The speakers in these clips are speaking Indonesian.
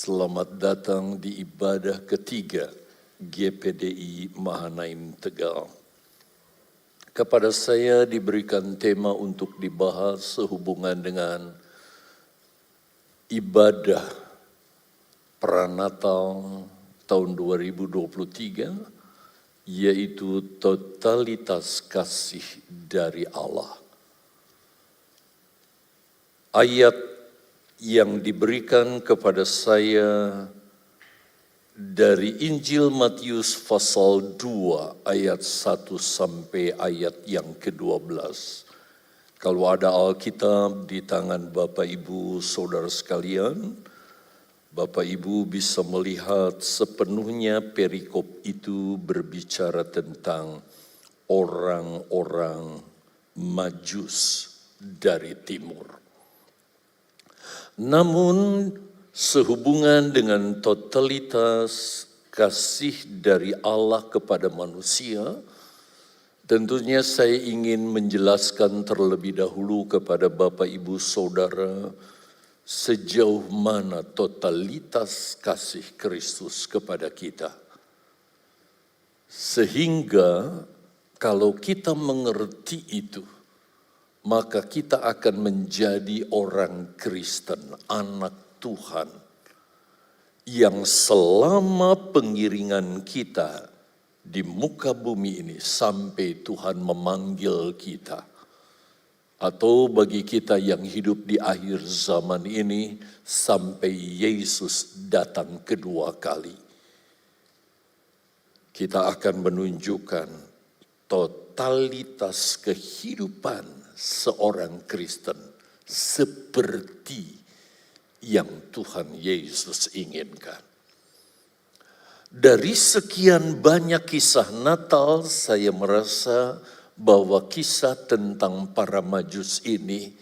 Selamat datang di ibadah ketiga GPDI Mahanaim Tegal. Kepada saya diberikan tema untuk dibahas sehubungan dengan ibadah Pranatal tahun 2023, yaitu totalitas kasih dari Allah. Ayat yang diberikan kepada saya dari Injil Matius pasal 2 ayat 1 sampai ayat yang ke-12. Kalau ada Alkitab di tangan Bapak Ibu Saudara sekalian, Bapak Ibu bisa melihat sepenuhnya perikop itu berbicara tentang orang-orang Majus dari timur. Namun sehubungan dengan totalitas kasih dari Allah kepada manusia, tentunya saya ingin menjelaskan terlebih dahulu kepada Bapak Ibu Saudara sejauh mana totalitas kasih Kristus kepada kita. Sehingga kalau kita mengerti itu, maka kita akan menjadi orang Kristen, anak Tuhan, yang selama pengiringan kita di muka bumi ini sampai Tuhan memanggil kita. Atau bagi kita yang hidup di akhir zaman ini sampai Yesus datang kedua kali. Kita akan menunjukkan totalitas kehidupan seorang Kristen seperti yang Tuhan Yesus inginkan. Dari sekian banyak kisah Natal, saya merasa bahwa kisah tentang para Majus ini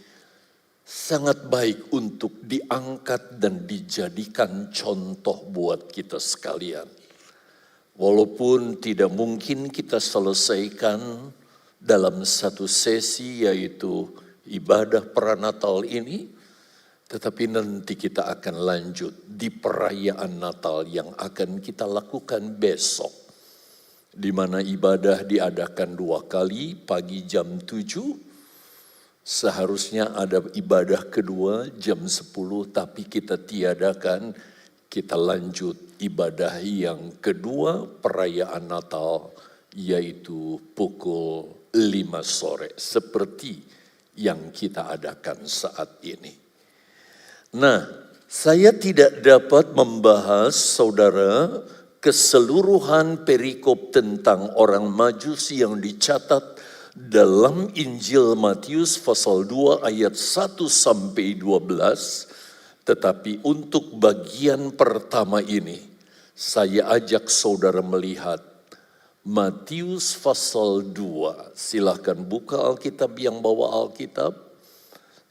sangat baik untuk diangkat dan dijadikan contoh buat kita sekalian. Walaupun tidak mungkin kita selesaikan dalam satu sesi, yaitu ibadah Pranatal ini, tetapi nanti kita akan lanjut di perayaan Natal yang akan kita lakukan besok, di mana ibadah diadakan 2 kali, pagi jam 7, seharusnya ada ibadah kedua jam 10, tapi kita tiadakan, kita lanjut ibadah yang kedua perayaan Natal, yaitu pukul 5 sore, seperti yang kita adakan saat ini. Nah, saya tidak dapat membahas, saudara, keseluruhan perikop tentang orang Majus yang dicatat dalam Injil Matius pasal 2 ayat 1 sampai 12, tetapi untuk bagian pertama ini, saya ajak saudara melihat Matius pasal 2, silahkan buka Alkitab yang bawa Alkitab.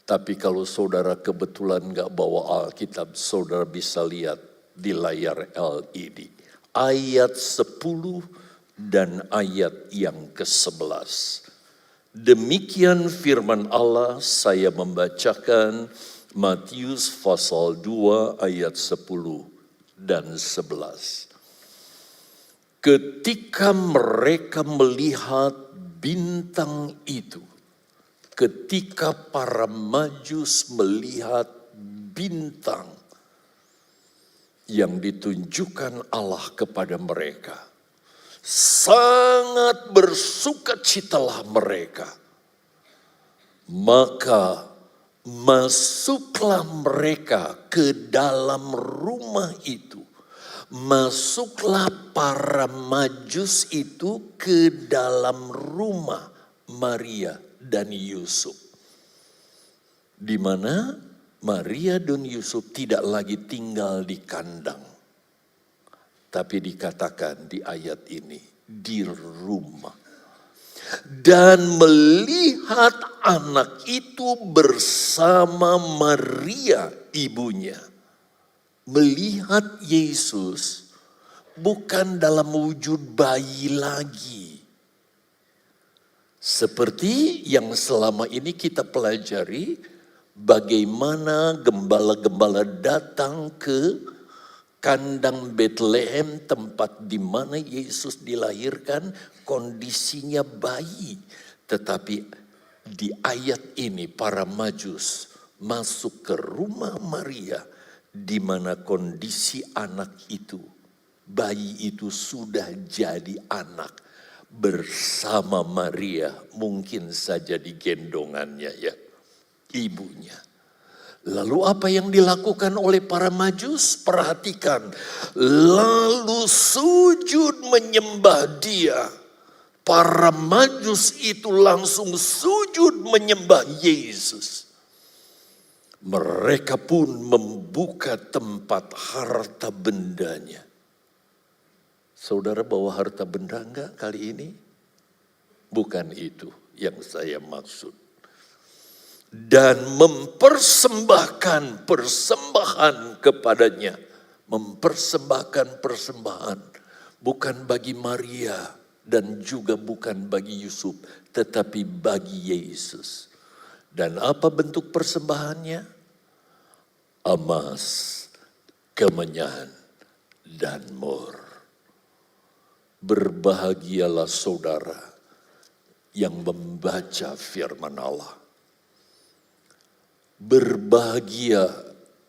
Tapi kalau saudara kebetulan gak bawa Alkitab, saudara bisa lihat di layar LED. Ayat 10 dan ayat yang ke-11. Demikian firman Allah, saya membacakan Matius pasal 2 ayat 10 dan 11. Ketika mereka melihat bintang itu, ketika para Majus melihat bintang yang ditunjukkan Allah kepada mereka, sangat bersukacitalah mereka. Maka masuklah mereka ke dalam rumah itu. Masuklah para Majus itu ke dalam rumah Maria dan Yusuf. Di mana Maria dan Yusuf tidak lagi tinggal di kandang. Tapi dikatakan di ayat ini, di rumah. Dan melihat anak itu bersama Maria ibunya. Melihat Yesus bukan dalam wujud bayi lagi. Seperti yang selama ini kita pelajari, bagaimana gembala-gembala datang ke kandang Bethlehem, tempat di mana Yesus dilahirkan, kondisinya bayi. Tetapi di ayat ini para Majus masuk ke rumah Maria, di mana kondisi anak itu, bayi itu sudah jadi anak bersama Maria, mungkin saja di gendongannya ya, ibunya. Lalu apa yang dilakukan oleh para Majus? Perhatikan. Lalu sujud menyembah dia. Para Majus itu langsung sujud menyembah Yesus. Mereka pun membuka tempat harta bendanya. Saudara bawa harta benda enggak kali ini? Bukan itu yang saya maksud. Dan mempersembahkan persembahan kepadanya. Mempersembahkan persembahan. Bukan bagi Maria dan juga bukan bagi Yusuf. Tetapi bagi Yesus. Dan apa bentuk persembahannya? Emas, kemenyan, dan mur. Berbahagialah saudara yang membaca firman Allah. Berbahagia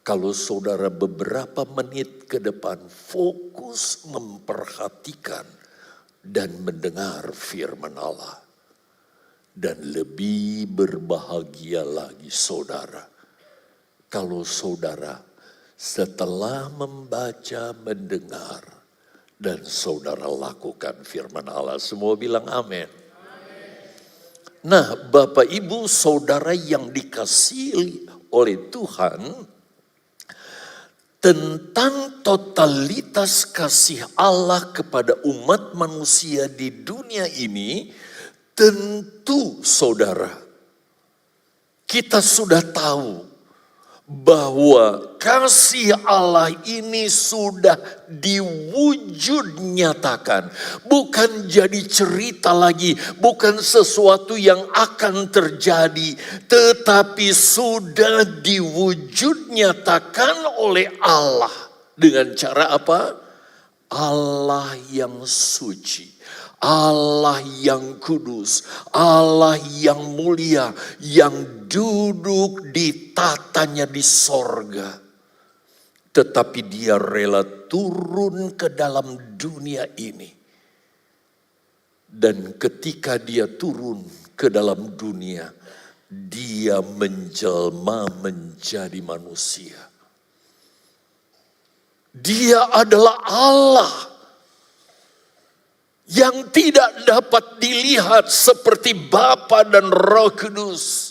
kalau saudara beberapa menit ke depan fokus memperhatikan dan mendengar firman Allah. Dan lebih berbahagia lagi saudara kalau saudara setelah membaca, mendengar, dan saudara lakukan firman Allah. Semua bilang amin. Nah, Bapak Ibu saudara yang dikasihi oleh Tuhan, tentang totalitas kasih Allah kepada umat manusia di dunia ini, tentu saudara, kita sudah tahu bahwa kasih Allah ini sudah diwujud nyatakan. Bukan jadi cerita lagi, bukan sesuatu yang akan terjadi, tetapi sudah diwujud nyatakan oleh Allah. Dengan cara apa? Allah yang suci, Allah yang kudus, Allah yang mulia, yang duduk di tatanya di sorga. Tetapi dia rela turun ke dalam dunia ini. Dan ketika dia turun ke dalam dunia, dia menjelma menjadi manusia. Dia adalah Allah yang tidak dapat dilihat seperti Bapa dan Roh Kudus.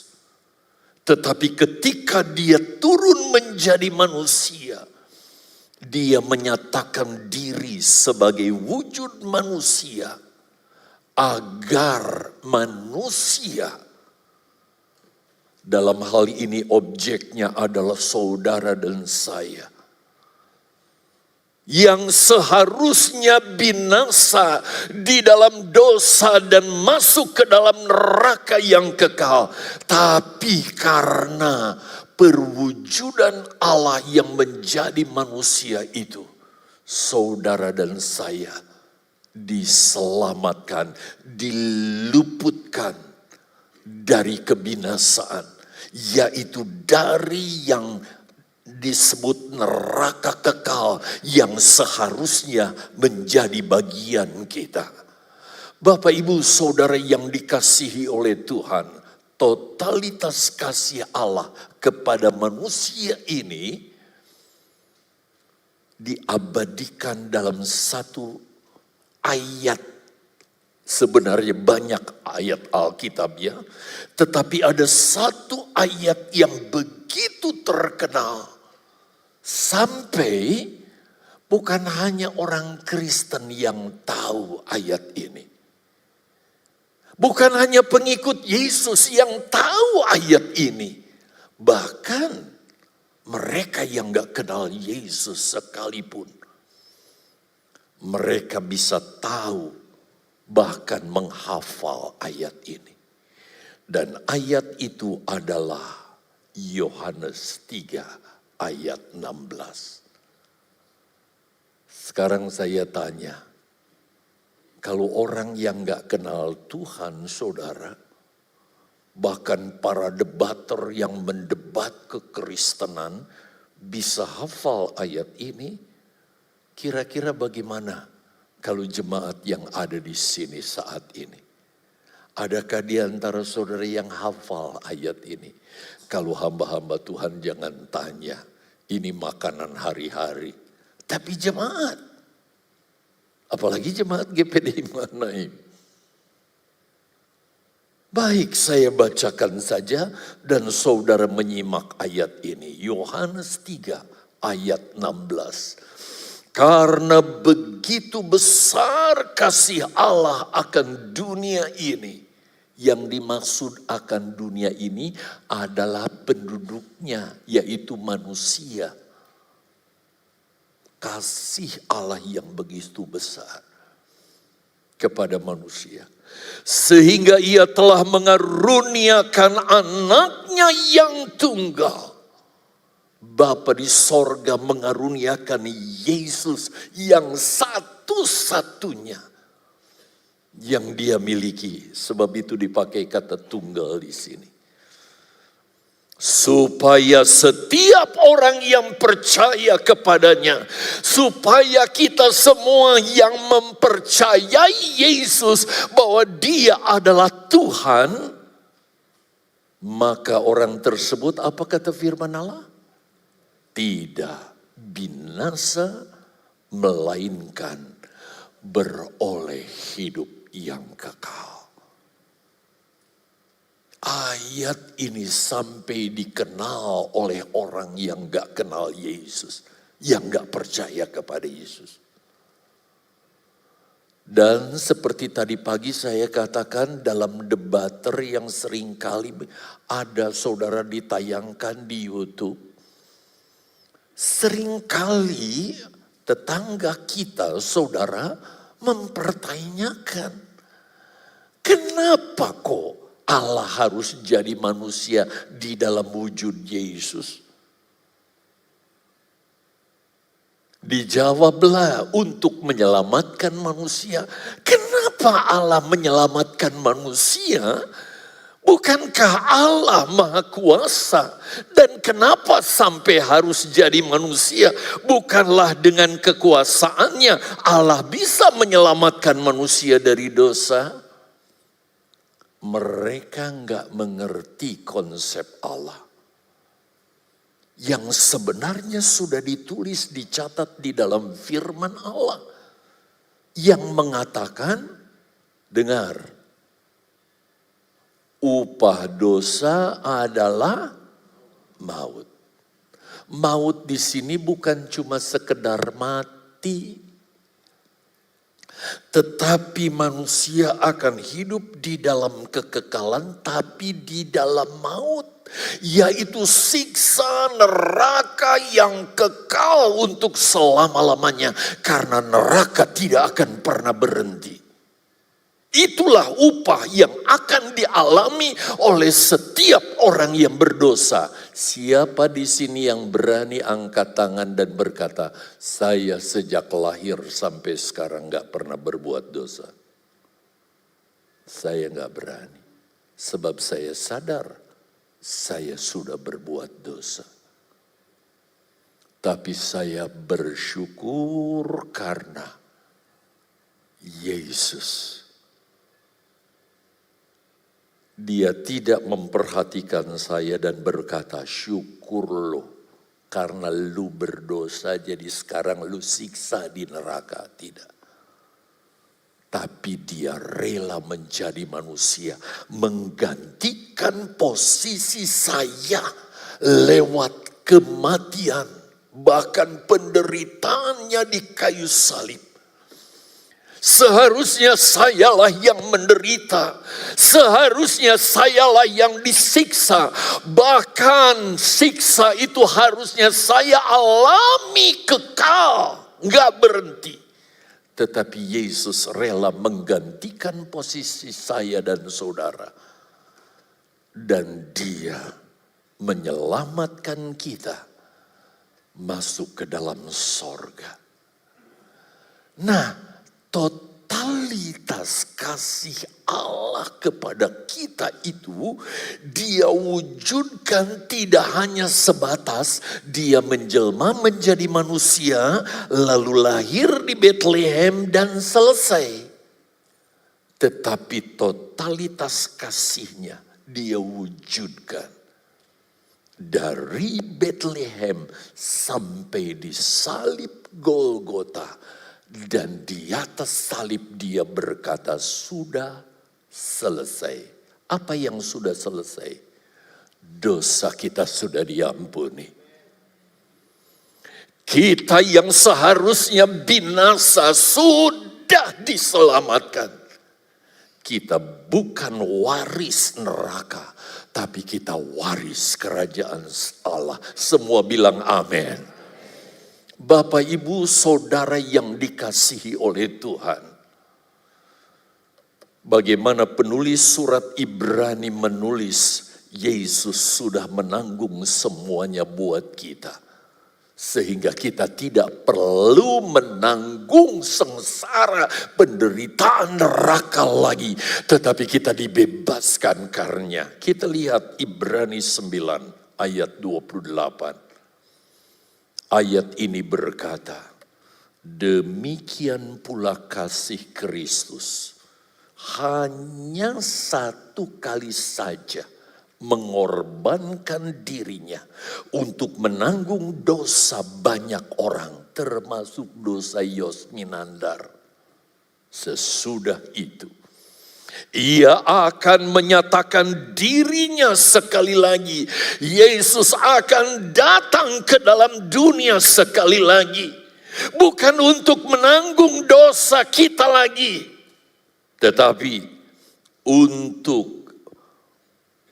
Tetapi ketika dia turun menjadi manusia, dia menyatakan diri sebagai wujud manusia. Agar manusia, dalam hal ini objeknya adalah saudara dan saya, yang seharusnya binasa di dalam dosa dan masuk ke dalam neraka yang kekal. Tapi karena perwujudan Allah yang menjadi manusia itu, saudara dan saya diselamatkan, diluputkan dari kebinasaan, yaitu dari yang disebut neraka kekal yang seharusnya menjadi bagian kita. Bapak Ibu Saudara yang dikasihi oleh Tuhan, totalitas kasih Allah kepada manusia ini diabadikan dalam satu ayat. Sebenarnya banyak ayat Alkitab ya, tetapi ada satu ayat yang begitu terkenal. Sampai bukan hanya orang Kristen yang tahu ayat ini. Bukan hanya pengikut Yesus yang tahu ayat ini. Bahkan mereka yang gak kenal Yesus sekalipun, mereka bisa tahu, bahkan menghafal ayat ini. Dan ayat itu adalah Yohanes 3 ayat 16. Sekarang saya tanya, kalau orang yang gak kenal Tuhan, saudara, bahkan para debater yang mendebat kekristenan bisa hafal ayat ini, kira-kira bagaimana kalau jemaat yang ada di sini saat ini? Adakah di antara saudara yang hafal ayat ini? Kalau hamba-hamba Tuhan jangan tanya, ini makanan hari-hari. Tapi jemaat, apalagi jemaat GPD mana ini? Baik, saya bacakan saja dan saudara menyimak ayat ini. Yohanes 3 ayat 16. Karena begitu besar kasih Allah akan dunia ini. Yang dimaksud akan dunia ini adalah penduduknya, yaitu manusia. Kasih Allah yang begitu besar kepada manusia. Sehingga ia telah mengaruniakan anaknya yang tunggal. Bapa di sorga mengaruniakan Yesus yang satu-satunya yang dia miliki. Sebab itu dipakai kata tunggal di sini. Supaya setiap orang yang percaya kepadanya, supaya kita semua yang mempercayai Yesus bahwa dia adalah Tuhan, maka orang tersebut, apa kata firman Allah? Tidak binasa, melainkan beroleh hidup yang kekal. Ayat ini sampai dikenal oleh orang yang gak kenal Yesus, yang gak percaya kepada Yesus. Dan seperti tadi pagi saya katakan dalam debater yang seringkali ada saudara ditayangkan di YouTube. Seringkali tetangga kita, saudara, mempertanyakan, kenapa kok Allah harus jadi manusia di dalam wujud Yesus? Dijawablah untuk menyelamatkan manusia. Kenapa Allah menyelamatkan manusia? Bukankah Allah Maha Kuasa? Dan kenapa sampai harus jadi manusia? Bukanlah dengan kekuasaannya Allah bisa menyelamatkan manusia dari dosa? Mereka enggak mengerti konsep Allah. Yang sebenarnya sudah ditulis, dicatat di dalam firman Allah. Yang mengatakan, dengar, upah dosa adalah maut. Maut di sini bukan cuma sekedar mati, tetapi manusia akan hidup di dalam kekekalan, tapi di dalam maut, yaitu siksa neraka yang kekal untuk selama-lamanya, karena neraka tidak akan pernah berhenti. Itulah upah yang akan dialami oleh setiap orang yang berdosa. Siapa di sini yang berani angkat tangan dan berkata, saya sejak lahir sampai sekarang gak pernah berbuat dosa? Saya gak berani. Sebab saya sadar saya sudah berbuat dosa. Tapi saya bersyukur karena Yesus, dia tidak memperhatikan saya dan berkata, syukur lo karena lu berdosa jadi sekarang lu siksa di neraka. Tidak. Tapi dia rela menjadi manusia, menggantikan posisi saya lewat kematian, bahkan penderitaannya di kayu salib. Seharusnya sayalah yang menderita. Seharusnya sayalah yang disiksa. Bahkan siksa itu harusnya saya alami kekal. Gak berhenti. Tetapi Yesus rela menggantikan posisi saya dan saudara. Dan dia menyelamatkan kita masuk ke dalam sorga. Nah, totalitas kasih Allah kepada kita itu Dia wujudkan tidak hanya sebatas Dia menjelma menjadi manusia lalu lahir di Bethlehem dan selesai. Tetapi totalitas kasih-Nya Dia wujudkan dari Bethlehem sampai di salib Golgota. Dan di atas salib Dia berkata, sudah selesai. Apa yang sudah selesai? Dosa kita sudah diampuni. Kita yang seharusnya binasa sudah diselamatkan. Kita bukan waris neraka, tapi kita waris kerajaan Allah. Semua bilang amin. Bapak, Ibu, Saudara yang dikasihi oleh Tuhan. Bagaimana penulis surat Ibrani menulis, Yesus sudah menanggung semuanya buat kita. Sehingga kita tidak perlu menanggung sengsara penderitaan neraka lagi. Tetapi kita dibebaskan karenanya. Kita lihat Ibrani 9 ayat 28. Ayat ini berkata, demikian pula kasih Kristus hanya satu kali saja mengorbankan dirinya untuk menanggung dosa banyak orang, termasuk dosa Yosminandar. Sesudah itu, Ia akan menyatakan dirinya sekali lagi. Yesus akan datang ke dalam dunia sekali lagi. Bukan untuk menanggung dosa kita lagi. Tetapi untuk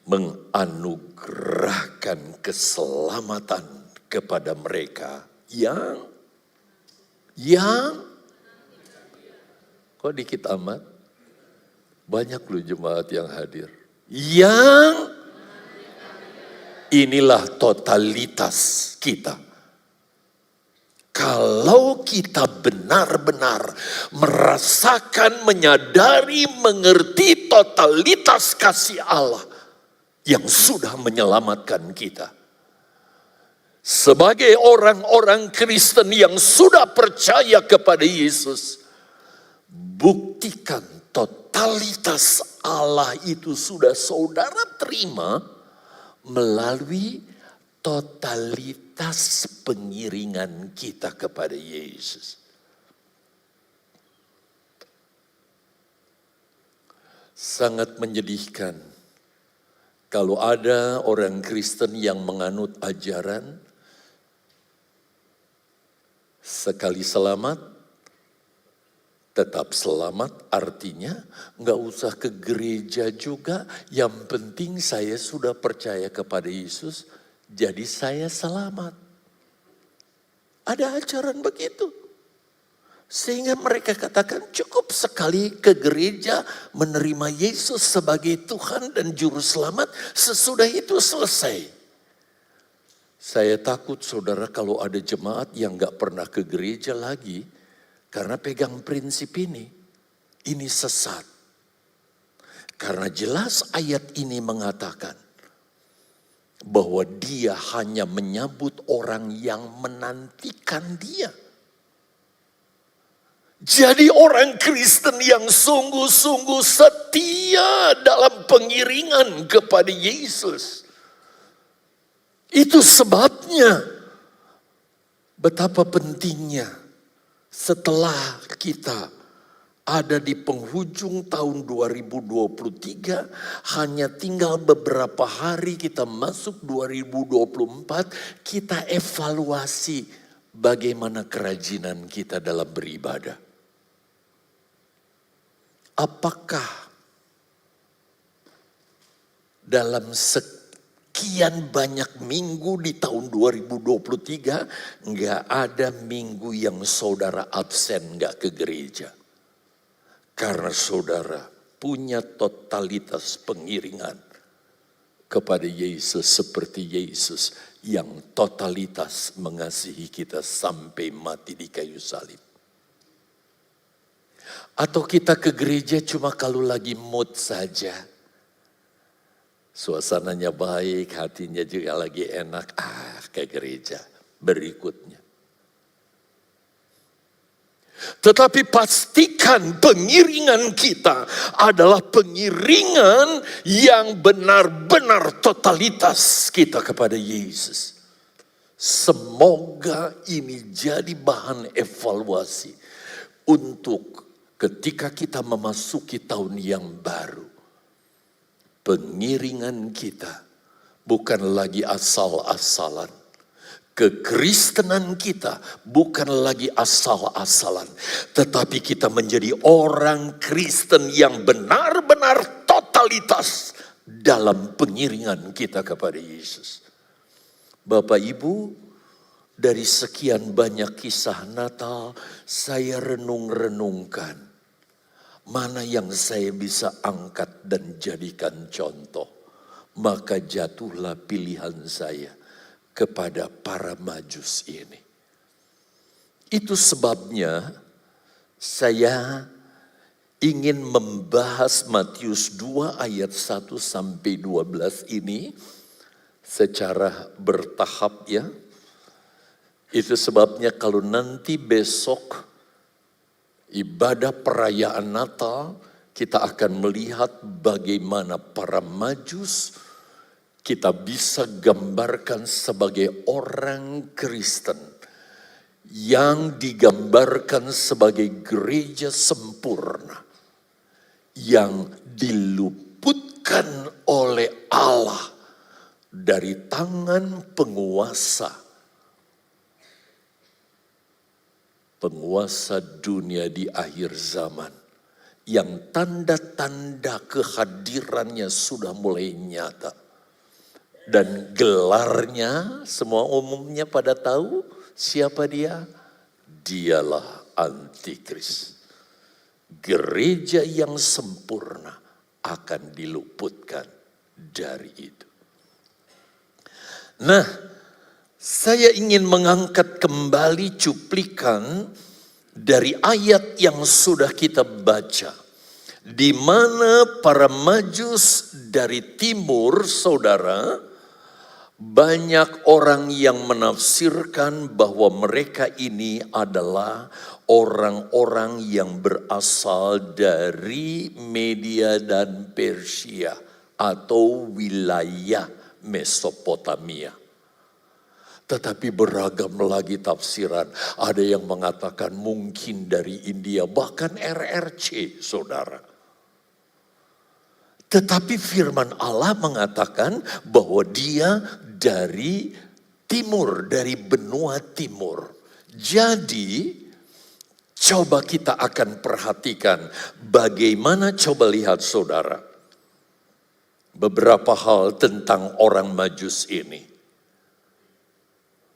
menganugerahkan keselamatan kepada mereka yang kok dikit amat? Banyak loh jemaat yang hadir. Yang inilah totalitas kita. Kalau kita benar-benar merasakan, menyadari, mengerti totalitas kasih Allah yang sudah menyelamatkan kita. Sebagai orang-orang Kristen yang sudah percaya kepada Yesus, buktikan totalitas Allah itu sudah saudara terima melalui totalitas pengiringan kita kepada Yesus. Sangat menyedihkan kalau ada orang Kristen yang menganut ajaran sekali selamat tetap selamat, artinya nggak usah ke gereja juga. Yang penting saya sudah percaya kepada Yesus, jadi saya selamat. Ada ajaran begitu. Sehingga mereka katakan cukup sekali ke gereja menerima Yesus sebagai Tuhan dan Juru Selamat, sesudah itu selesai. Saya takut saudara kalau ada jemaat yang nggak pernah ke gereja lagi, karena pegang prinsip ini sesat. Karena jelas ayat ini mengatakan bahwa Dia hanya menyambut orang yang menantikan Dia. Jadi orang Kristen yang sungguh-sungguh setia dalam pengiringan kepada Yesus. Itu sebabnya betapa pentingnya setelah kita ada di penghujung tahun 2023, hanya tinggal beberapa hari kita masuk 2024, kita evaluasi bagaimana kerajinan kita dalam beribadah. Apakah dalam sekian banyak minggu di tahun 2023, nggak ada minggu yang saudara absen nggak ke gereja. Karena saudara punya totalitas pengiringan kepada Yesus seperti Yesus yang totalitas mengasihi kita sampai mati di kayu salib. Atau kita ke gereja cuma kalau lagi mood saja. Suasananya baik, hatinya juga lagi enak. Ke gereja berikutnya. Tetapi pastikan pengiringan kita adalah pengiringan yang benar-benar totalitas kita kepada Yesus. Semoga ini jadi bahan evaluasi untuk ketika kita memasuki tahun yang baru. Pengiringan kita bukan lagi asal-asalan. Kekristenan kita bukan lagi asal-asalan, tetapi kita menjadi orang Kristen yang benar-benar totalitas dalam pengiringan kita kepada Yesus. Bapak Ibu, dari sekian banyak kisah Natal, saya renung-renungkan mana yang saya bisa angkat dan jadikan contoh. Maka jatuhlah pilihan saya kepada para Majus ini. Itu sebabnya saya ingin membahas Matius 2 ayat 1 sampai 12 ini secara bertahap ya. Itu sebabnya kalau nanti besok ibadah perayaan Natal kita akan melihat bagaimana para Majus kita bisa gambarkan sebagai orang Kristen yang digambarkan sebagai gereja sempurna yang diluputkan oleh Allah dari tangan penguasa dunia di akhir zaman yang tanda-tanda kehadirannya sudah mulai nyata. Dan gelarnya semua umumnya pada tahu siapa dia? Dialah Antikris. Gereja yang sempurna akan diluputkan dari itu. Nah, saya ingin mengangkat kembali cuplikan dari ayat yang sudah kita baca. Di mana para Majus dari timur, saudara, banyak orang yang menafsirkan bahwa mereka ini adalah orang-orang yang berasal dari Media dan Persia atau wilayah Mesopotamia. Tetapi beragam lagi tafsiran. Ada yang mengatakan mungkin dari India, bahkan RRC, saudara. Tetapi firman Allah mengatakan bahwa dia dari timur, dari benua timur. Jadi coba kita akan perhatikan bagaimana, coba lihat saudara. Beberapa hal tentang orang Majus ini.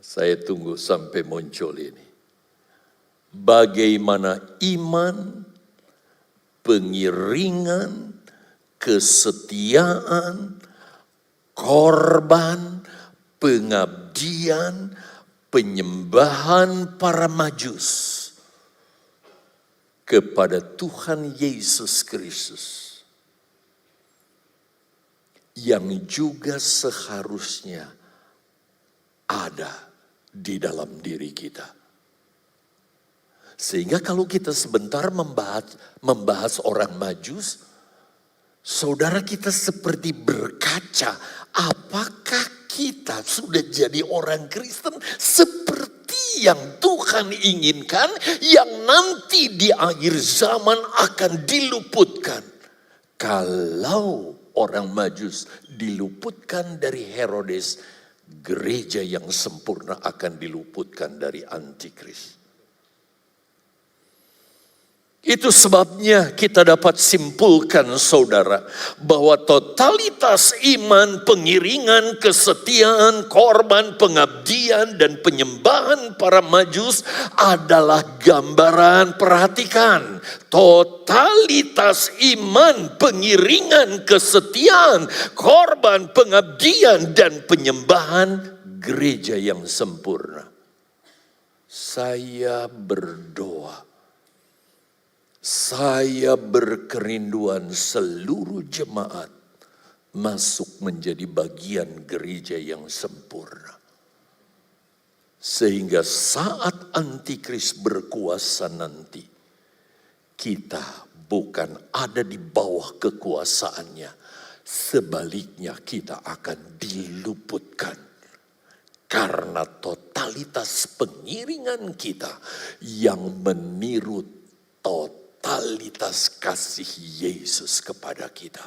Saya tunggu sampai muncul ini. Bagaimana iman, pengiringan, kesetiaan, korban, pengabdian, penyembahan para Majus kepada Tuhan Yesus Kristus yang juga seharusnya ada di dalam diri kita. Sehingga kalau kita sebentar membahas orang Majus, saudara, kita seperti berkaca, apakah kita sudah jadi orang Kristen seperti yang Tuhan inginkan, yang nanti di akhir zaman akan diluputkan. Kalau orang Majus diluputkan dari Herodes, gereja yang sempurna akan diluputkan dari Antikris. Itu sebabnya kita dapat simpulkan saudara bahwa totalitas iman, pengiringan, kesetiaan, korban, pengabdian dan penyembahan para Majus adalah gambaran, perhatikan, totalitas iman, pengiringan, kesetiaan, korban, pengabdian dan penyembahan gereja yang sempurna. Saya berdoa Saya berkerinduan seluruh jemaat masuk menjadi bagian gereja yang sempurna. Sehingga saat antikris berkuasa nanti, kita bukan ada di bawah kekuasaannya. Sebaliknya kita akan diluputkan. Karena totalitas pengiringan kita yang meniru totalitas kasih Yesus kepada kita.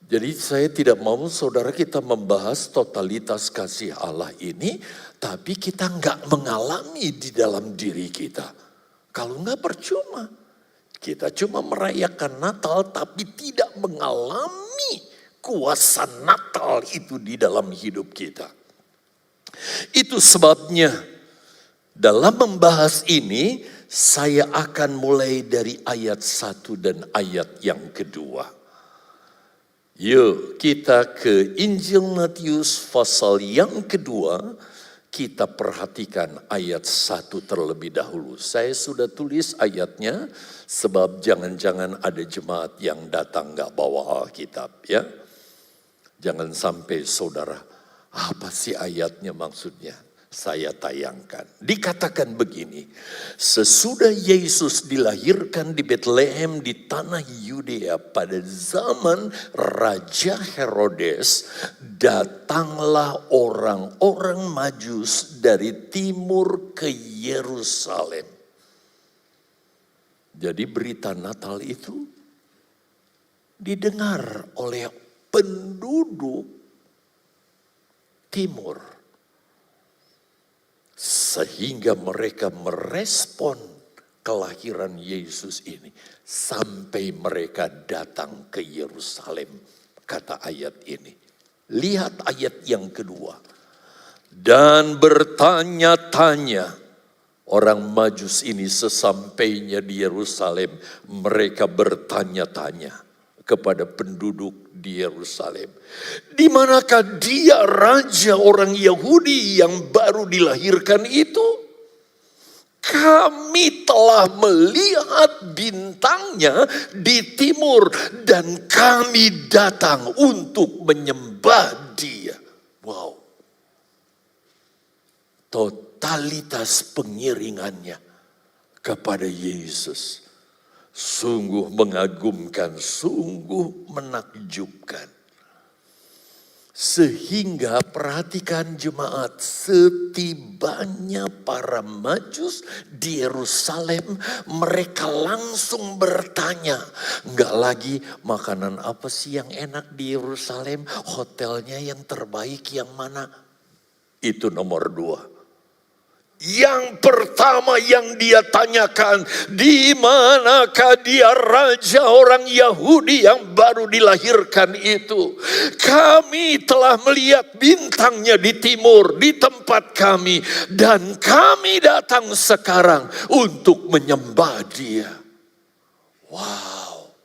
Jadi saya tidak mau saudara kita membahas totalitas kasih Allah ini, tapi kita nggak mengalami di dalam diri kita. Kalau nggak percuma, kita cuma merayakan Natal tapi tidak mengalami kuasa Natal itu di dalam hidup kita. Itu sebabnya dalam membahas ini saya akan mulai dari ayat 1 dan ayat yang kedua. Yuk kita ke Injil Matius pasal yang kedua, kita perhatikan ayat 1 terlebih dahulu. Saya sudah tulis ayatnya sebab jangan-jangan ada jemaat yang datang gak bawa Alkitab ya. Jangan sampai saudara, apa sih ayatnya maksudnya? Saya tayangkan. Dikatakan begini, sesudah Yesus dilahirkan di Betlehem di tanah Yudea pada zaman Raja Herodes, datanglah orang-orang Majus dari timur ke Yerusalem. Jadi berita Natal itu didengar oleh penduduk timur. Sehingga mereka merespon kelahiran Yesus ini. Sampai mereka datang ke Yerusalem. Kata ayat ini. Lihat ayat yang kedua. Dan bertanya-tanya. Orang Majus ini sesampainya di Yerusalem. Mereka bertanya-tanya kepada penduduk di Yerusalem. Di manakah dia raja orang Yahudi yang baru dilahirkan itu? Kami telah melihat bintangnya di timur dan kami datang untuk menyembah dia. Wow. Totalitas pengiringannya kepada Yesus. Sungguh mengagumkan, sungguh menakjubkan. Sehingga perhatikan jemaat, setibanya para Majus di Yerusalem, mereka langsung bertanya. Enggak lagi makanan apa sih yang enak di Yerusalem, hotelnya yang terbaik yang mana? Itu nomor 2. Yang pertama yang dia tanyakan, di manakah dia raja orang Yahudi yang baru dilahirkan itu? Kami telah melihat bintangnya di timur, di tempat kami. Dan kami datang sekarang untuk menyembah dia. Wow.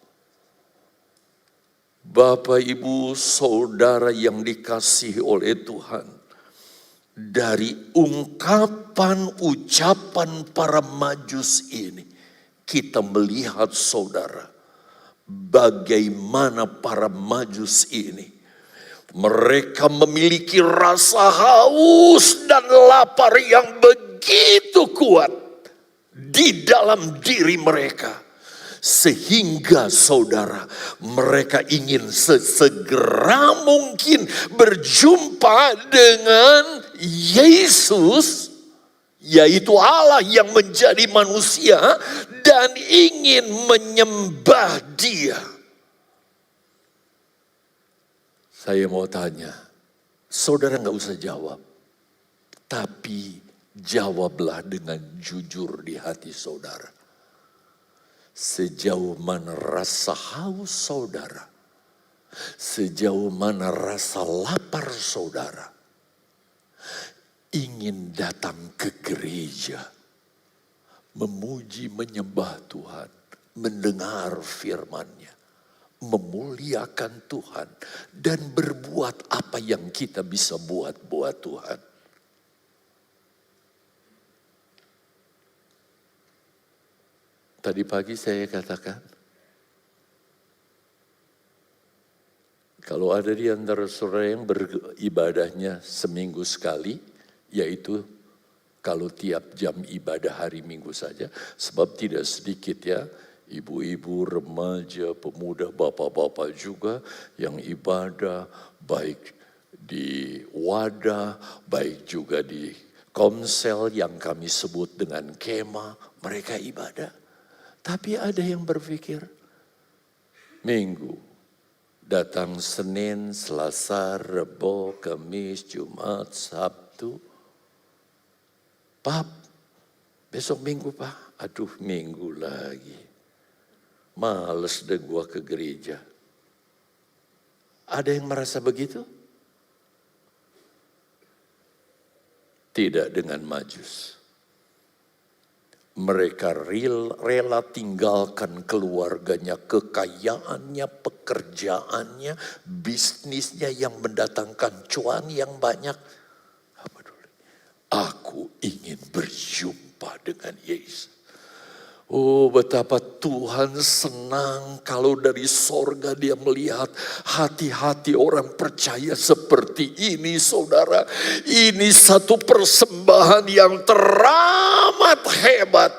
Bapak, Ibu, Saudara yang dikasihi oleh Tuhan. Dari ungkapan ucapan para Majus ini, kita melihat saudara, bagaimana para Majus ini, mereka memiliki rasa haus dan lapar yang begitu kuat di dalam diri mereka. Sehingga saudara, mereka ingin sesegera mungkin berjumpa dengan Yesus, yaitu Allah yang menjadi manusia dan ingin menyembah dia. Saya mau tanya, saudara gak usah jawab, tapi jawablah dengan jujur di hati saudara. Sejauh mana rasa haus saudara, sejauh mana rasa lapar saudara, ingin datang ke gereja, memuji menyembah Tuhan, mendengar firman-Nya, memuliakan Tuhan, dan berbuat apa yang kita bisa buat buat Tuhan. Tadi pagi saya katakan, kalau ada di antara saudara yang beribadahnya seminggu sekali, yaitu kalau tiap jam ibadah hari Minggu saja, sebab tidak sedikit ya, ibu-ibu, remaja, pemuda, bapak-bapak juga yang ibadah, baik di wadah, baik juga di komsel yang kami sebut dengan kemah, mereka ibadah. Tapi ada yang berpikir, Minggu, datang Senin, Selasa, Rebo, Kamis, Jumat, Sabtu. Pak, besok Minggu Pak. Aduh, Minggu lagi. Males deh gua ke gereja. Ada yang merasa begitu? Tidak dengan Majus. Mereka rela tinggalkan keluarganya, kekayaannya, pekerjaannya, bisnisnya yang mendatangkan cuan yang banyak. Apa dulu? Aku ingin berjumpa dengan Yesus. Oh, betapa Tuhan senang kalau dari sorga dia melihat hati-hati orang percaya seperti ini, saudara. Ini satu persembahan yang teramat hebat.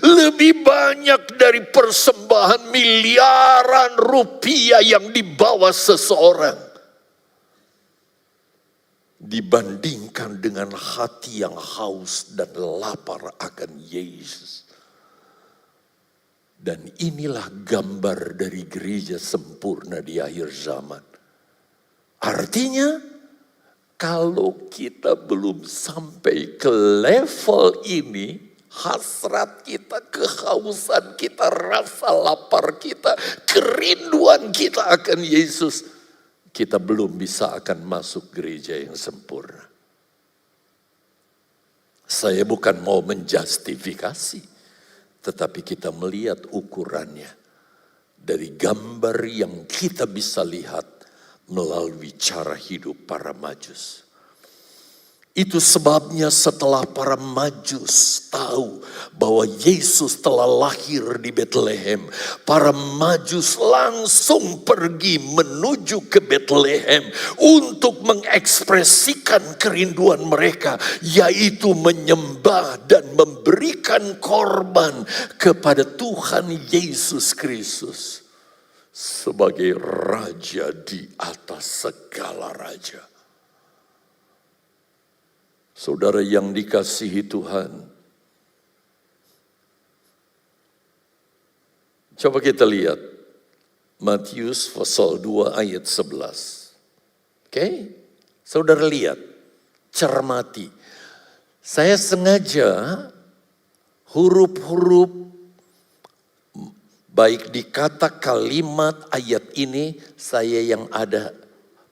Lebih banyak dari persembahan miliaran rupiah yang dibawa seseorang. Dibandingkan dengan hati yang haus dan lapar akan Yesus. Dan inilah gambar dari gereja sempurna di akhir zaman. Artinya, kalau kita belum sampai ke level ini, hasrat kita, kehausan kita, rasa lapar kita, kerinduan kita akan Yesus, kita belum bisa akan masuk gereja yang sempurna. Saya bukan mau menjustifikasi, tetapi kita melihat ukurannya dari gambar yang kita bisa lihat melalui cara hidup para Majus. Itu sebabnya setelah para Majus tahu bahwa Yesus telah lahir di Betlehem, para Majus langsung pergi menuju ke Betlehem untuk mengekspresikan kerinduan mereka, yaitu menyembah dan memberikan korban kepada Tuhan Yesus Kristus sebagai Raja di atas segala raja. Saudara yang dikasihi Tuhan, coba kita lihat Matius pasal 2 ayat 11. Oke? Saudara lihat, cermati. Saya sengaja huruf-huruf baik di kata kalimat ayat ini saya yang ada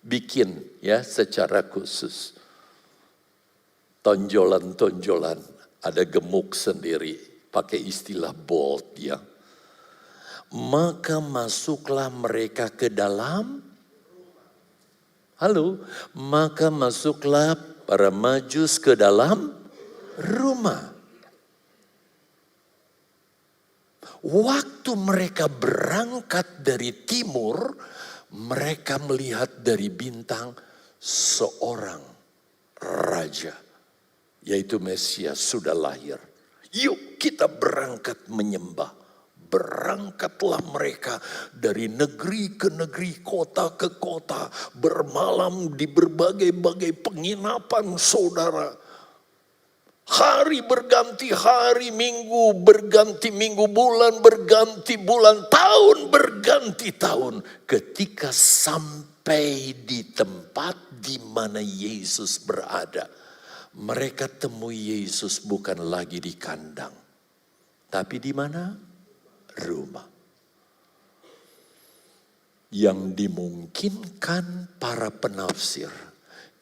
bikin ya secara khusus. Tonjolan-tonjolan, ada gemuk sendiri, pakai istilah bold ya. Maka masuklah mereka ke dalam, maka masuklah para Majus ke dalam rumah. Waktu mereka berangkat dari timur, mereka melihat dari bintang seorang raja. Yaitu Mesias sudah lahir. Yuk kita berangkat menyembah. Berangkatlah mereka dari negeri ke negeri, kota ke kota. Bermalam di berbagai-bagai penginapan saudara. Hari berganti hari, minggu berganti minggu, bulan berganti bulan, tahun berganti tahun. Ketika sampai di tempat di mana Yesus berada, mereka temui Yesus bukan lagi di kandang, tapi di mana? Rumah. Yang dimungkinkan para penafsir,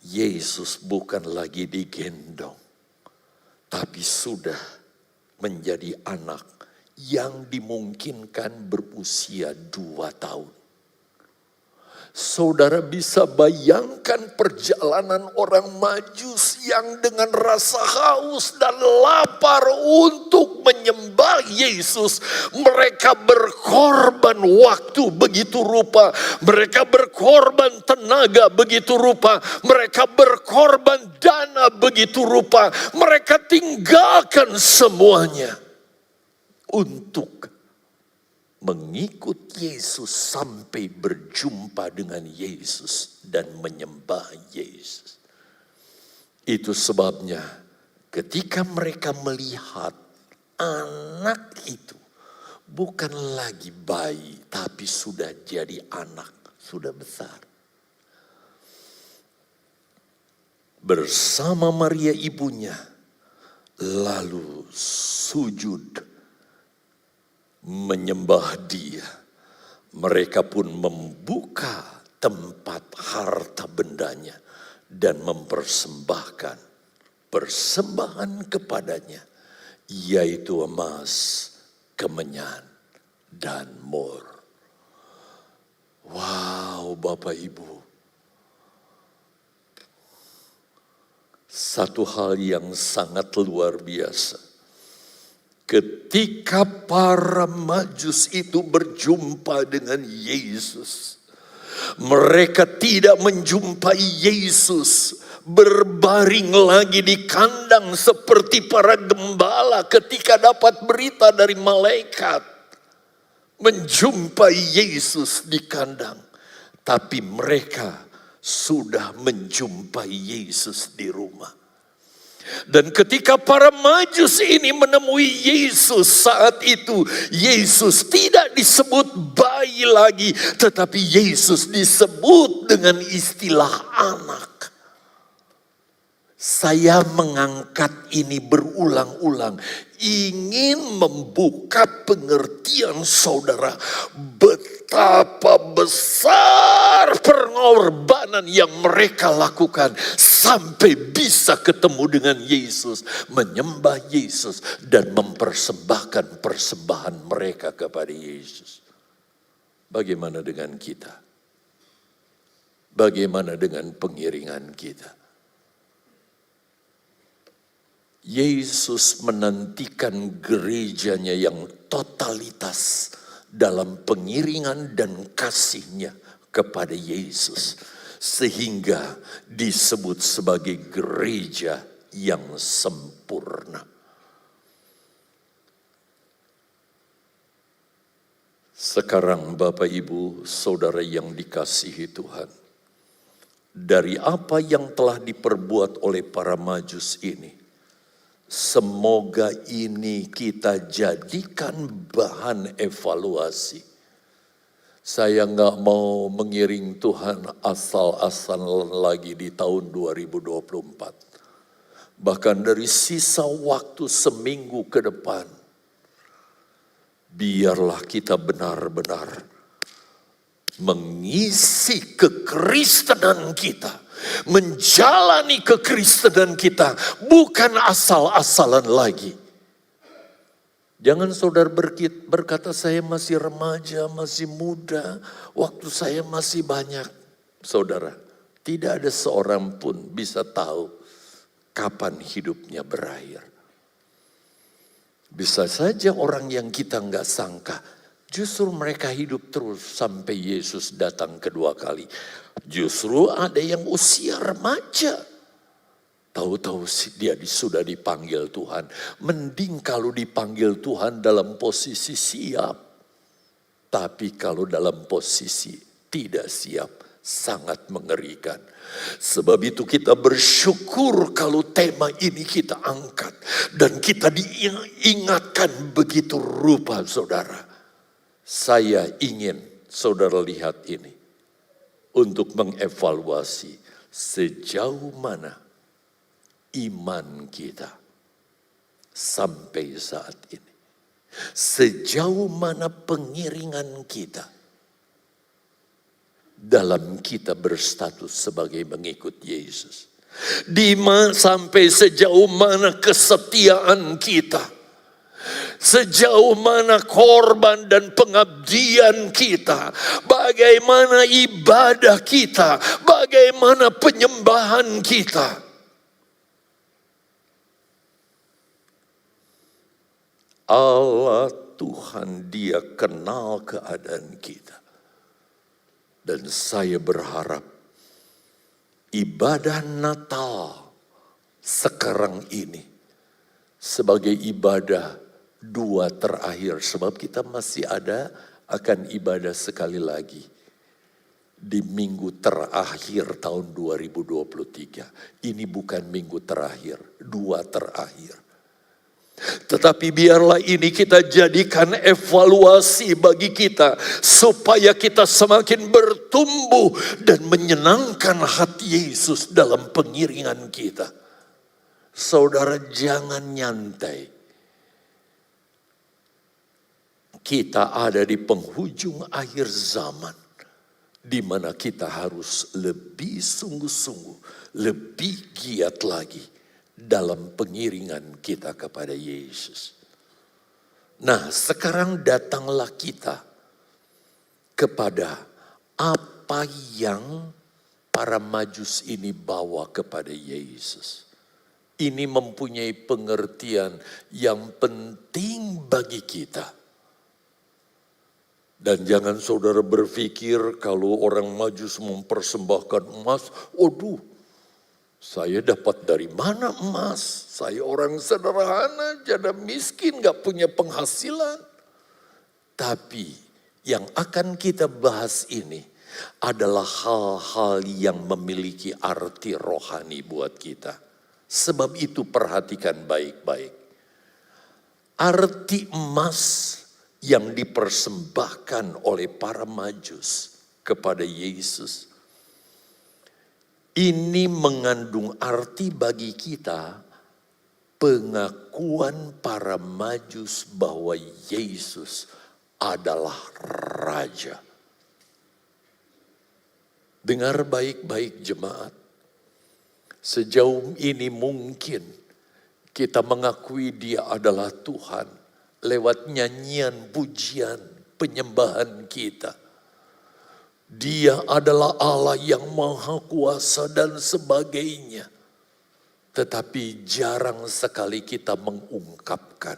Yesus bukan lagi digendong, tapi sudah menjadi anak yang dimungkinkan berusia 2 tahun. Saudara bisa bayangkan perjalanan orang Majus yang dengan rasa haus dan lapar untuk menyembah Yesus, mereka berkorban waktu begitu rupa, mereka berkorban tenaga begitu rupa, mereka berkorban dana begitu rupa, mereka tinggalkan semuanya untuk mengikut Yesus sampai berjumpa dengan Yesus dan menyembah Yesus. Itu sebabnya ketika mereka melihat anak itu bukan lagi bayi, tapi sudah jadi anak, sudah besar. Bersama Maria ibunya, lalu sujud menyembah Dia. Mereka pun membuka tempat harta bendanya dan mempersembahkan persembahan kepadanya, yaitu emas, kemenyan, dan mur. Wow, Bapak Ibu. Satu hal yang sangat luar biasa. Ketika para Majus itu berjumpa dengan Yesus, mereka tidak menjumpai Yesus berbaring lagi di kandang seperti para gembala ketika dapat berita dari malaikat menjumpai Yesus di kandang. Tapi mereka sudah menjumpai Yesus di rumah. Dan ketika para Majus ini menemui Yesus saat itu, Yesus tidak disebut bayi lagi, tetapi Yesus disebut dengan istilah anak. Saya mengangkat ini berulang-ulang, ingin membuka pengertian saudara betapa besar pengorbanan yang mereka lakukan sampai bisa ketemu dengan Yesus, menyembah Yesus dan mempersembahkan persembahan mereka kepada Yesus. Bagaimana dengan kita? Bagaimana dengan pengiringan kita? Yesus menantikan gerejanya yang totalitas dalam pengiringan dan kasihnya kepada Yesus, sehingga disebut sebagai gereja yang sempurna. Sekarang Bapak Ibu Saudara yang dikasihi Tuhan, dari apa yang telah diperbuat oleh para Majus ini, semoga ini kita jadikan bahan evaluasi. Saya nggak mau mengiring Tuhan asal-asalan lagi di tahun 2024. Bahkan dari sisa waktu seminggu ke depan, biarlah kita benar-benar mengisi kekristenan kita, menjalani kekristenan kita, bukan asal-asalan lagi. Jangan saudara berkata saya masih remaja, masih muda, waktu saya masih banyak. Saudara, tidak ada seorang pun bisa tahu kapan hidupnya berakhir. Bisa saja orang yang kita nggak sangka, justru mereka hidup terus sampai Yesus datang kedua kali. Justru ada yang usia remaja, tahu-tahu dia sudah dipanggil Tuhan. Mending kalau dipanggil Tuhan dalam posisi siap. Tapi kalau dalam posisi tidak siap, sangat mengerikan. Sebab itu kita bersyukur kalau tema ini kita angkat. Dan kita diingatkan begitu rupa saudara. Saya ingin saudara lihat ini. Untuk mengevaluasi sejauh mana iman kita sampai saat ini. Sejauh mana pengiringan kita dalam kita berstatus sebagai mengikut Yesus. Sampai sejauh mana kesetiaan kita. Sejauh mana korban dan pengabdian kita, bagaimana ibadah kita, bagaimana penyembahan kita. Allah Tuhan, Dia kenal keadaan kita. Dan saya berharap ibadah Natal sekarang ini sebagai ibadah dua terakhir. Sebab kita masih akan ibadah sekali lagi di minggu terakhir tahun 2023. Ini bukan minggu terakhir, dua terakhir. Tetapi biarlah ini kita jadikan evaluasi bagi kita, supaya kita semakin bertumbuh dan menyenangkan hati Yesus dalam pengiringan kita. Saudara, jangan nyantai. Kita ada di penghujung akhir zaman, di mana kita harus lebih sungguh-sungguh, lebih giat lagi dalam pengiringan kita kepada Yesus. Nah, sekarang datanglah kita kepada apa yang para Majus ini bawa kepada Yesus. Ini mempunyai pengertian yang penting bagi kita. Dan jangan saudara berpikir kalau orang Majus mempersembahkan emas, waduh, saya dapat dari mana emas? Saya orang sederhana, janda miskin, gak punya penghasilan. Tapi yang akan kita bahas ini adalah hal-hal yang memiliki arti rohani buat kita. Sebab itu perhatikan baik-baik. Arti emas yang dipersembahkan oleh para Majus kepada Yesus, ini mengandung arti bagi kita pengakuan para Majus bahwa Yesus adalah Raja. Dengar baik-baik jemaat. Sejauh ini mungkin kita mengakui Dia adalah Tuhan lewat nyanyian, pujian, penyembahan kita. Dia adalah Allah yang maha kuasa dan sebagainya. Tetapi jarang sekali kita mengungkapkan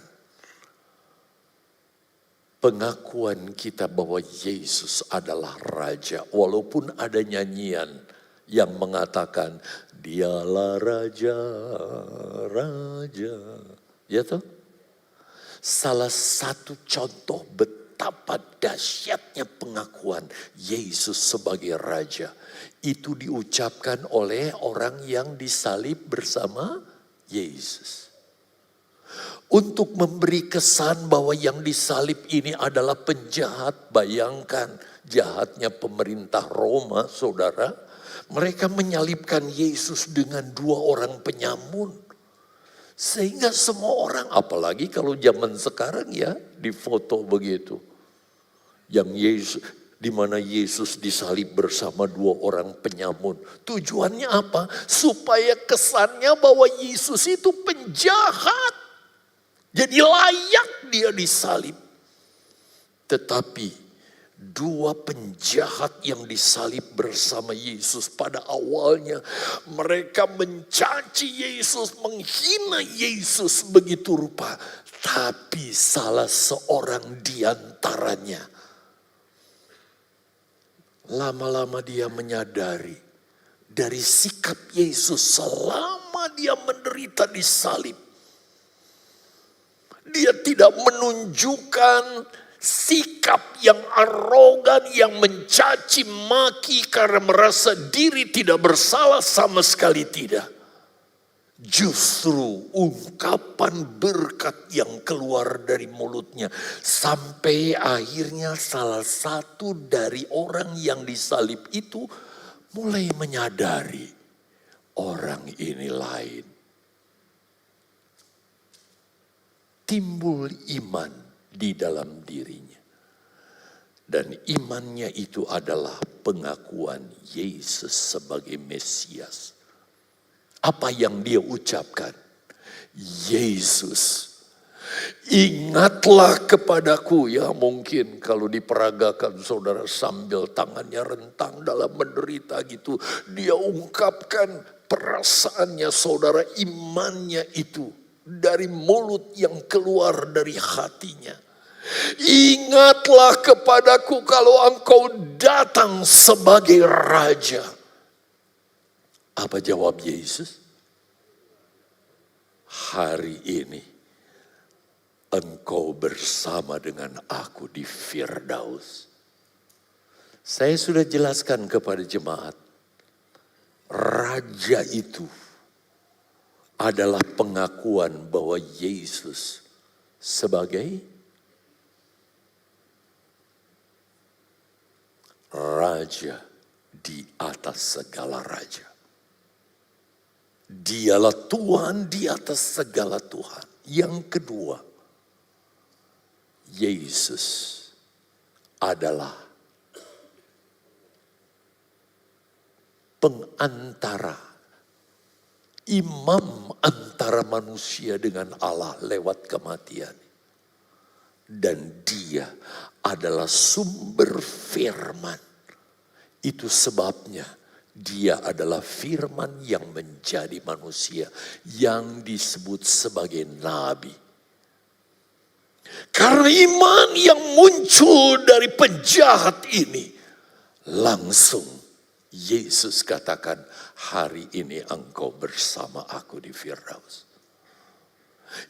pengakuan kita bahwa Yesus adalah Raja. Walaupun ada nyanyian yang mengatakan Dialah Raja, Raja. Ya toh? Salah satu contoh betapa dahsyatnya pengakuan Yesus sebagai Raja itu diucapkan oleh orang yang disalib bersama Yesus. Untuk memberi kesan bahwa yang disalib ini adalah penjahat. Bayangkan jahatnya pemerintah Roma, saudara. Mereka menyalibkan Yesus dengan dua orang penyamun. Sehingga semua orang, apalagi kalau zaman sekarang ya, difoto begitu. Yang Yesus, di mana Yesus disalib bersama dua orang penyamun. Tujuannya apa? Supaya kesannya bahwa Yesus itu penjahat. Jadi layak dia disalib. Tetapi dua penjahat yang disalib bersama Yesus pada awalnya, mereka mencaci Yesus, menghina Yesus begitu rupa. Tapi salah seorang di antaranya, lama-lama dia menyadari dari sikap Yesus selama dia menderita disalib. Dia tidak menunjukkan sikap yang arogan, yang mencaci maki karena merasa diri tidak bersalah, sama sekali tidak. Justru ungkapan berkat yang keluar dari mulutnya. Sampai akhirnya salah satu dari orang yang disalib itu mulai menyadari orang ini lain. Timbul iman di dalam dirinya. Dan imannya itu adalah pengakuan Yesus sebagai Mesias. Apa yang dia ucapkan? Yesus, ingatlah kepadaku. Ya mungkin kalau diperagakan saudara sambil tangannya rentang dalam menderita gitu. Dia ungkapkan perasaannya saudara, imannya itu. dari mulut yang keluar dari hatinya. Ingatlah kepadaku kalau engkau datang sebagai raja. Apa jawab Yesus? Hari ini engkau bersama dengan aku di Firdaus. Saya sudah jelaskan kepada jemaat, raja itu adalah pengakuan bahwa Yesus sebagai raja di atas segala raja. Dialah Tuhan di atas segala Tuhan. Yang kedua, Yesus adalah pengantara, imam antara manusia dengan Allah lewat kematian. Dan dia adalah sumber firman. Itu sebabnya dia adalah firman yang menjadi manusia, yang disebut sebagai nabi. Karena iman yang muncul dari penjahat ini, langsung Yesus katakan, hari ini engkau bersama aku di Firdaus.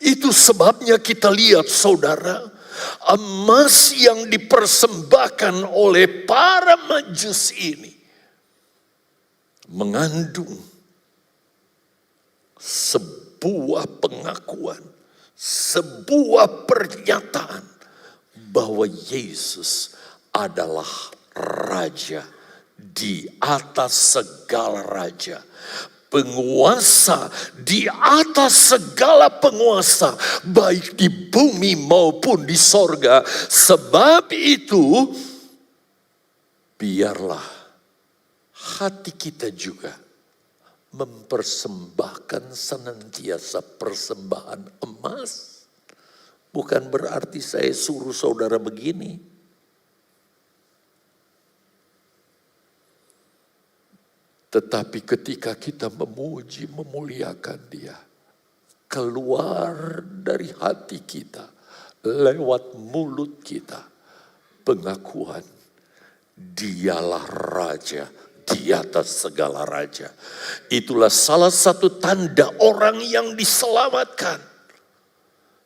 Itu sebabnya kita lihat saudara, emas yang dipersembahkan oleh para majus ini mengandung sebuah pengakuan, sebuah pernyataan bahwa Yesus adalah raja di atas segala raja, penguasa di atas segala penguasa, baik di bumi maupun di sorga. Sebab itu, biarlah hati kita juga mempersembahkan senantiasa persembahan emas. Bukan berarti saya suruh saudara begini. Tetapi ketika kita memuji, memuliakan Dia, keluar dari hati kita, lewat mulut kita, pengakuan Dialah Raja di atas segala raja. Itulah salah satu tanda orang yang diselamatkan.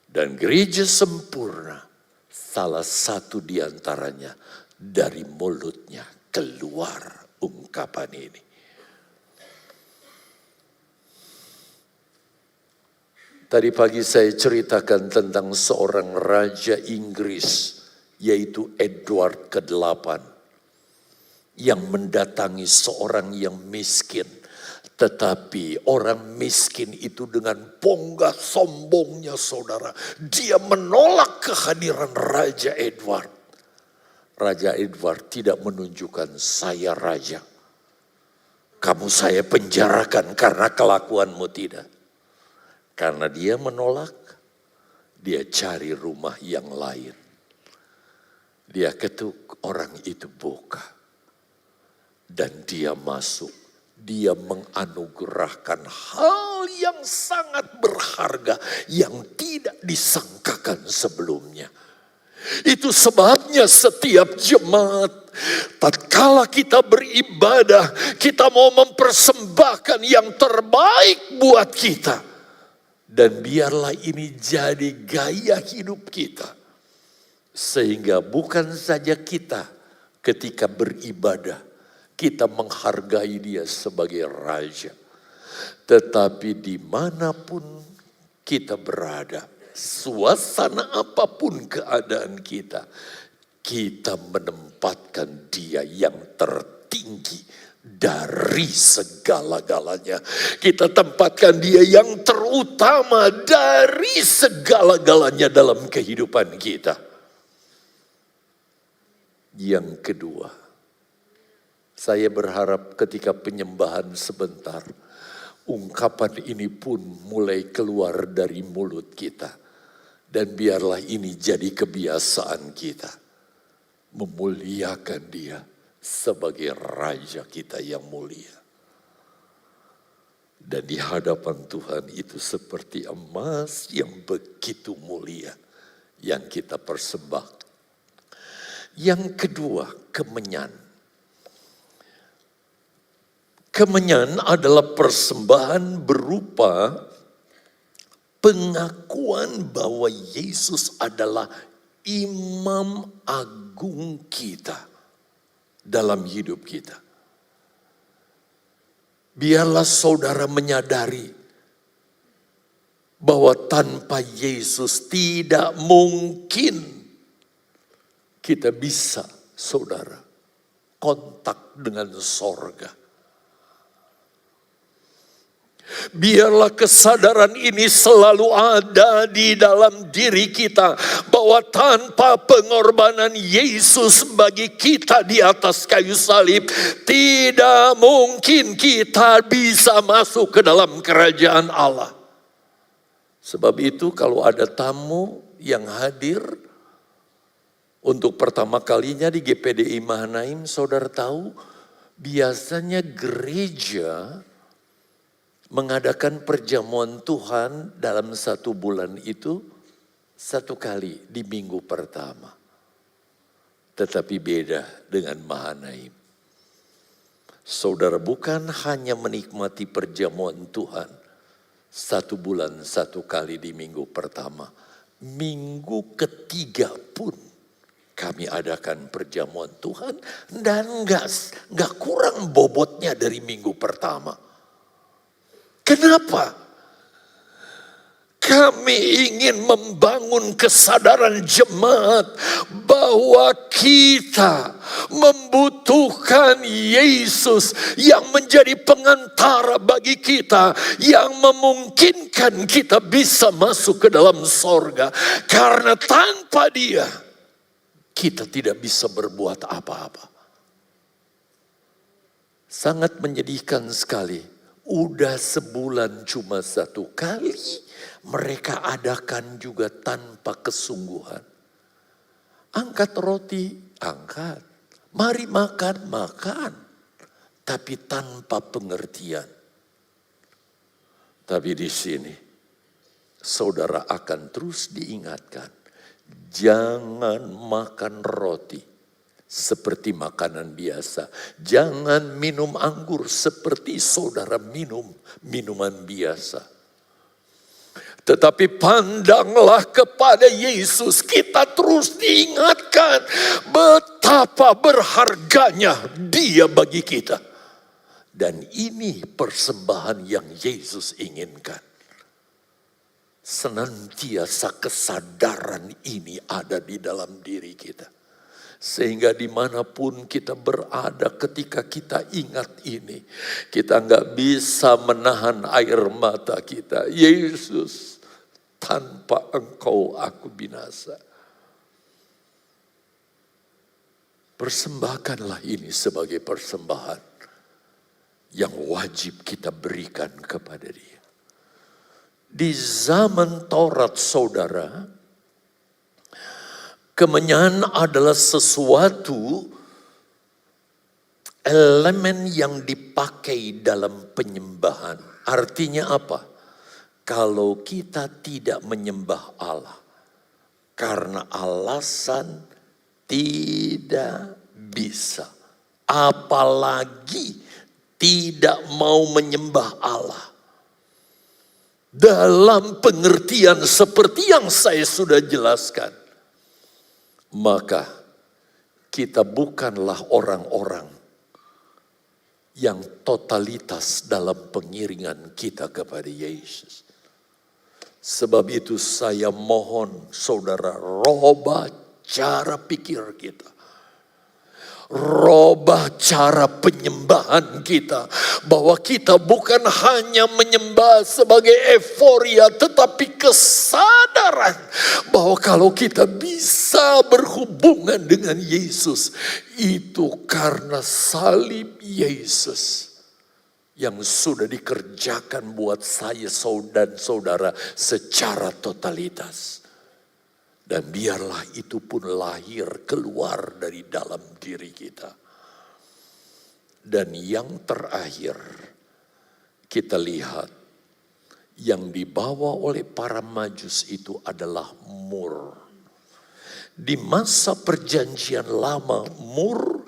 Dan gereja sempurna, salah satu diantaranya dari mulutnya keluar ungkapan ini. Tadi pagi saya ceritakan tentang seorang raja Inggris, yaitu Edward ke-8. Yang mendatangi seorang yang miskin. Tetapi orang miskin itu dengan bongkah sombongnya saudara, dia menolak kehadiran Raja Edward. Raja Edward tidak menunjukkan, saya raja, kamu saya penjarakan karena kelakuanmu, tidak. Karena dia menolak, dia cari rumah yang lain. Dia ketuk, orang itu buka. Dan dia masuk, dia menganugerahkan hal yang sangat berharga yang tidak disangkakan sebelumnya. Itu sebabnya setiap jemaat, tatkala kita beribadah, kita mau mempersembahkan yang terbaik buat kita. Dan biarlah ini jadi gaya hidup kita. Sehingga bukan saja kita ketika beribadah, kita menghargai Dia sebagai raja. Tetapi dimanapun kita berada, suasana apapun keadaan kita, kita menempatkan Dia yang tertinggi dari segala-galanya. Kita tempatkan Dia yang terutama dari segala-galanya dalam kehidupan kita. Yang kedua, saya berharap ketika penyembahan sebentar, ungkapan ini pun mulai keluar dari mulut kita. Dan biarlah ini jadi kebiasaan kita, memuliakan Dia sebagai Raja kita yang mulia. Dan di hadapan Tuhan itu seperti emas yang begitu mulia yang kita persembahkan. Yang kedua, kemenyan. Kemenyan adalah persembahan berupa pengakuan bahwa Yesus adalah imam agung kita dalam hidup kita. Biarlah saudara menyadari bahwa tanpa Yesus tidak mungkin kita bisa, saudara, kontak dengan sorga. Biarlah kesadaran ini selalu ada di dalam diri kita, bahwa tanpa pengorbanan Yesus bagi kita di atas kayu salib, tidak mungkin kita bisa masuk ke dalam kerajaan Allah. Sebab itu kalau ada tamu yang hadir untuk pertama kalinya di GPDI Mahanaim, saudara tahu biasanya gereja mengadakan perjamuan Tuhan dalam 1 bulan itu 1 kali di minggu pertama. Tetapi beda dengan Mahanaim. Saudara bukan hanya menikmati perjamuan Tuhan 1 bulan 1 kali di minggu pertama. Minggu ketiga pun kami adakan perjamuan Tuhan dan gak kurang bobotnya dari minggu pertama. Kenapa? Kami ingin membangun kesadaran jemaat bahwa kita membutuhkan Yesus yang menjadi pengantara bagi kita, yang memungkinkan kita bisa masuk ke dalam sorga. Karena tanpa Dia, kita tidak bisa berbuat apa-apa. Sangat menyedihkan sekali. Udah sebulan cuma 1 kali, mereka adakan juga tanpa kesungguhan. Angkat roti, angkat. Mari makan, makan. Tapi tanpa pengertian. Tapi di sini, saudara akan terus diingatkan. Jangan makan roti seperti makanan biasa. Jangan minum anggur seperti saudara minum minuman biasa. Tetapi pandanglah kepada Yesus. Kita terus diingatkan betapa berharganya Dia bagi kita. Dan ini persembahan yang Yesus inginkan. Senantiasa kesadaran ini ada di dalam diri kita. Sehingga dimanapun kita berada ketika kita ingat ini, kita nggak bisa menahan air mata kita. Yesus, tanpa Engkau aku binasa. Persembahkanlah ini sebagai persembahan yang wajib kita berikan kepada Dia. Di zaman Taurat, saudara, kemenyan adalah sesuatu elemen yang dipakai dalam penyembahan. Artinya apa? Kalau kita tidak menyembah Allah karena alasan tidak bisa, apalagi tidak mau menyembah Allah, dalam pengertian seperti yang saya sudah jelaskan, maka kita bukanlah orang-orang yang totalitas dalam pengiringan kita kepada Yesus. Sebab itu saya mohon saudara, robah cara pikir kita. Robah cara penyembahan kita. Bahwa kita bukan hanya menyembah sebagai euforia, tetapi kesadaran bahwa kalau kita bisa berhubungan dengan Yesus, itu karena salib Yesus yang sudah dikerjakan buat saya dan saudara secara totalitas. Dan biarlah itu pun lahir keluar dari dalam diri kita. Dan yang terakhir, kita lihat yang dibawa oleh para majus itu adalah mur. Di masa perjanjian lama, mur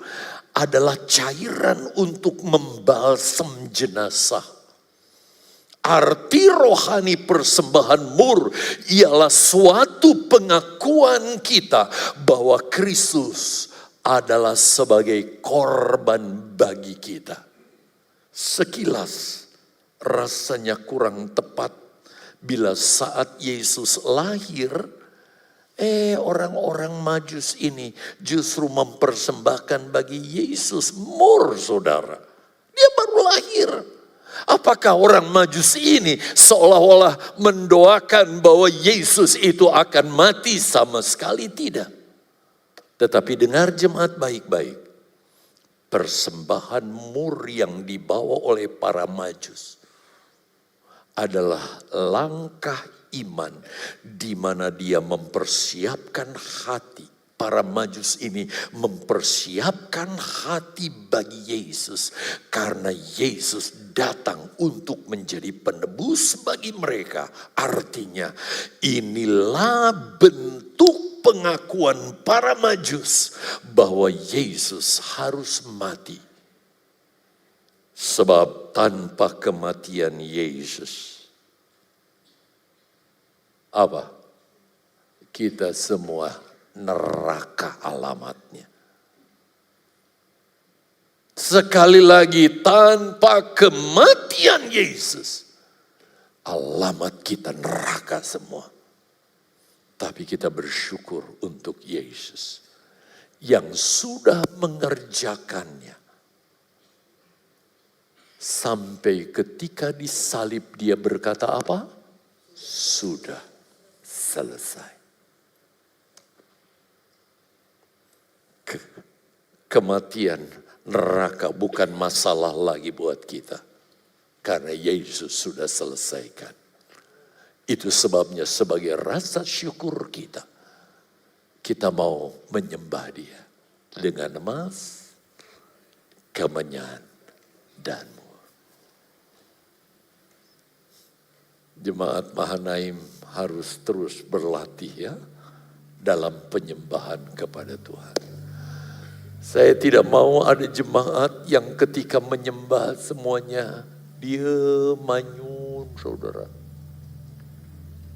adalah cairan untuk membalsam jenazah. Arti rohani persembahan mur ialah suatu pengakuan kita bahwa Kristus adalah sebagai korban bagi kita. Sekilas rasanya kurang tepat bila saat Yesus lahir, orang-orang majus ini justru mempersembahkan bagi Yesus mur, saudara. Dia baru lahir. Apakah orang majus ini seolah-olah mendoakan bahwa Yesus itu akan mati? Sama sekali tidak. Tetapi dengar jemaat baik-baik. Persembahan mur yang dibawa oleh para majus adalah langkah iman di mana dia mempersiapkan hati. Para majus ini mempersiapkan hati bagi Yesus karena Yesus datang untuk menjadi penebus bagi mereka. Artinya inilah bentuk pengakuan para majus bahwa Yesus harus mati. Sebab tanpa kematian Yesus, apa? Kita semua neraka alamatnya. Sekali lagi, tanpa kematian Yesus, alamat kita neraka semua. Tapi kita bersyukur untuk Yesus yang sudah mengerjakannya. Sampai ketika disalib dia berkata apa? Sudah selesai. Kematian, neraka bukan masalah lagi buat kita. Karena Yesus sudah selesaikan. Itu sebabnya sebagai rasa syukur kita, kita mau menyembah dia dengan emas, kemenyan, dan mur. Jemaat Mahanaim harus terus berlatih ya dalam penyembahan kepada Tuhan. Saya tidak mau ada jemaat yang ketika menyembah semuanya dia manyun, saudara.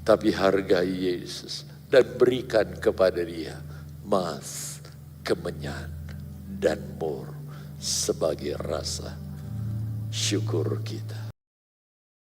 Tapi hargai Yesus dan berikan kepada dia emas, kemenyan, dan mur sebagai rasa syukur kita.